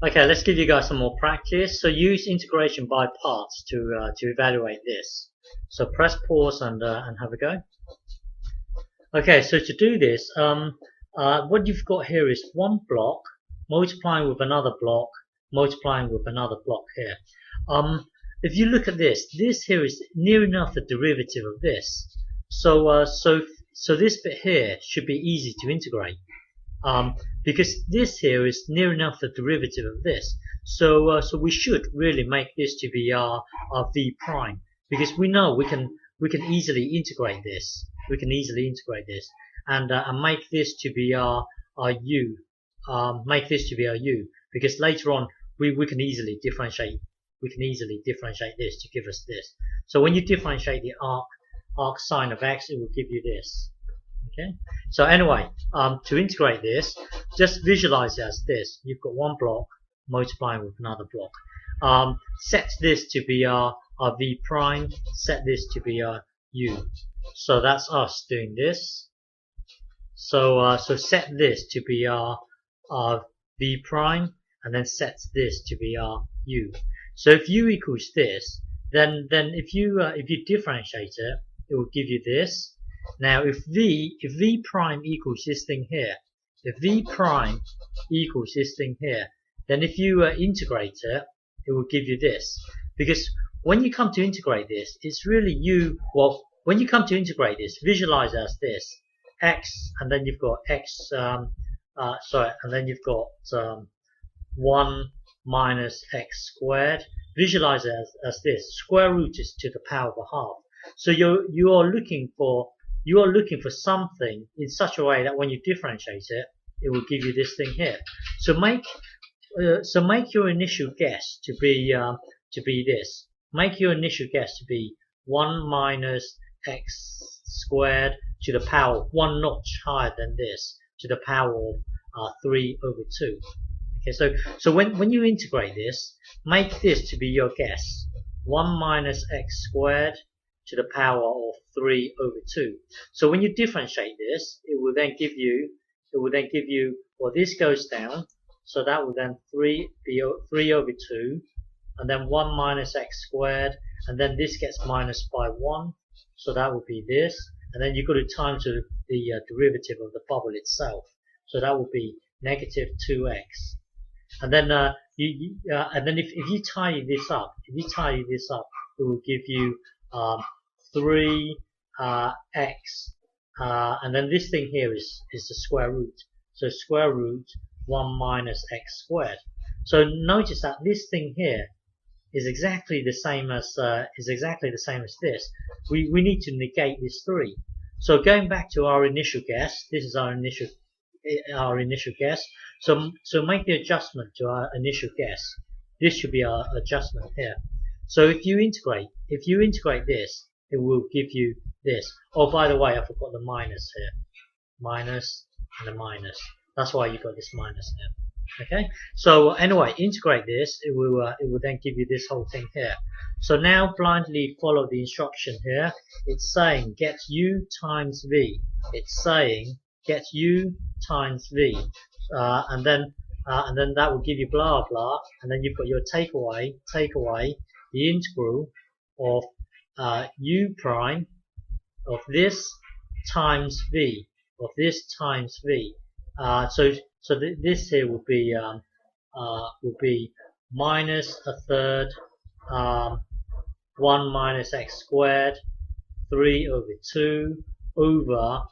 Okay, let's give you guys some more practice. So use integration by parts to evaluate this. So press pause and have a go. Okay, so to do this, what you've got here is one block multiplying with another block multiplying with another block here. If you look at this here is near enough the derivative of this. So this bit here should be easy to integrate. Because this here is near enough the derivative of this. So we should really make this to be our v prime, because we know we can easily integrate this. We can easily integrate this and make this to be our u. Make this to be our u, because later on we can easily differentiate. We can easily differentiate this to give us this. So when you differentiate the arc sine of x, it will give you this. Okay. So anyway, to integrate this, just visualize it as this. You've got one block multiplying with another block. Set this to be our v prime. Set this to be our u. So that's us doing this. So set this to be our v prime, and then set this to be our u. So if u equals this, then if you differentiate it, it will give you this. Now if v prime equals this thing here, if v prime equals this thing here, then if you integrate it, it will give you this. Because when you come to integrate this, it's really when you come to integrate this, visualize as this x, and then you've got x, and then you've got 1 minus x squared. Visualize it as this. Square root is to the power of a half. So you are looking for something in such a way that when you differentiate it, it will give you this thing here. So make your initial guess to be this. Make your initial guess to be 1 minus x squared to the power of 1 notch higher than this, to the power of 3 over 2. Okay, so when you integrate this, make this to be your guess. 1 minus x squared to the power of 3 over 2. So when you differentiate this, it will then give you, well, this goes down, so that will then be 3 over 2, and then 1 minus x squared, and then this gets minus by 1, so that will be this, and then you've got to times the derivative of the bubble itself, so that will be negative 2x. And then if you tidy this up, it will give you 3x, and then this thing here is the square root. So square root 1 minus x squared. So notice that this thing here is exactly the same as this. We need to negate this 3. So going back to our initial guess, this is our initial guess. So make the adjustment to our initial guess. This should be our adjustment here. So if you integrate this, it will give you this. Oh, by the way, I forgot the minus here. Minus and a minus. That's why you got this minus here. Okay. So anyway, integrate this. It will then give you this whole thing here. So now blindly follow the instruction here. It's saying get u times v. It's saying get u times v, and then that will give you blah blah, and then you've got your takeaway the integral of u prime of this times v, so this here will be minus a third 1 minus x squared 3 over 2 over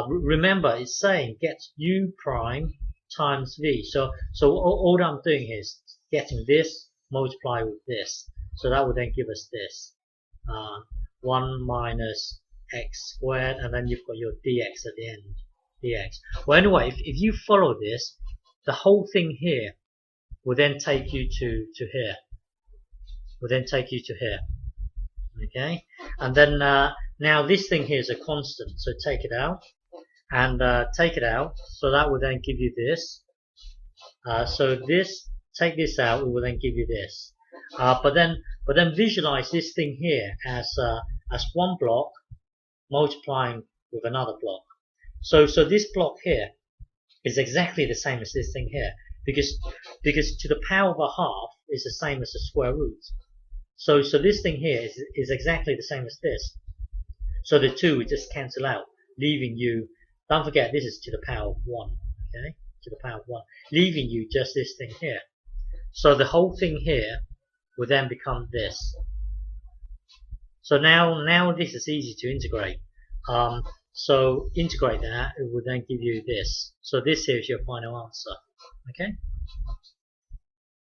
remember it's saying get u prime times v, so all I'm doing is getting this multiply with this, so that would then give us this 1 minus x squared, and then you've got your dx at the end, dx. Well, anyway, if you follow this, the whole thing here will then take you to here, okay, and then now this thing here is a constant, so take it out, and so that will then give you this. So this, take this out, it will then give you this. But then visualize this thing here as one block multiplying with another block. So this block here is exactly the same as this thing here, because because to the power of a half is the same as the square root. So this thing here is exactly the same as this. So the two would just cancel out, leaving you, don't forget this is to the power of 1, okay, to the power of 1, leaving you just this thing here. So the whole thing here will then become this. So now this is easy to integrate. So integrate that, it will then give you this. So this here is your final answer. Okay.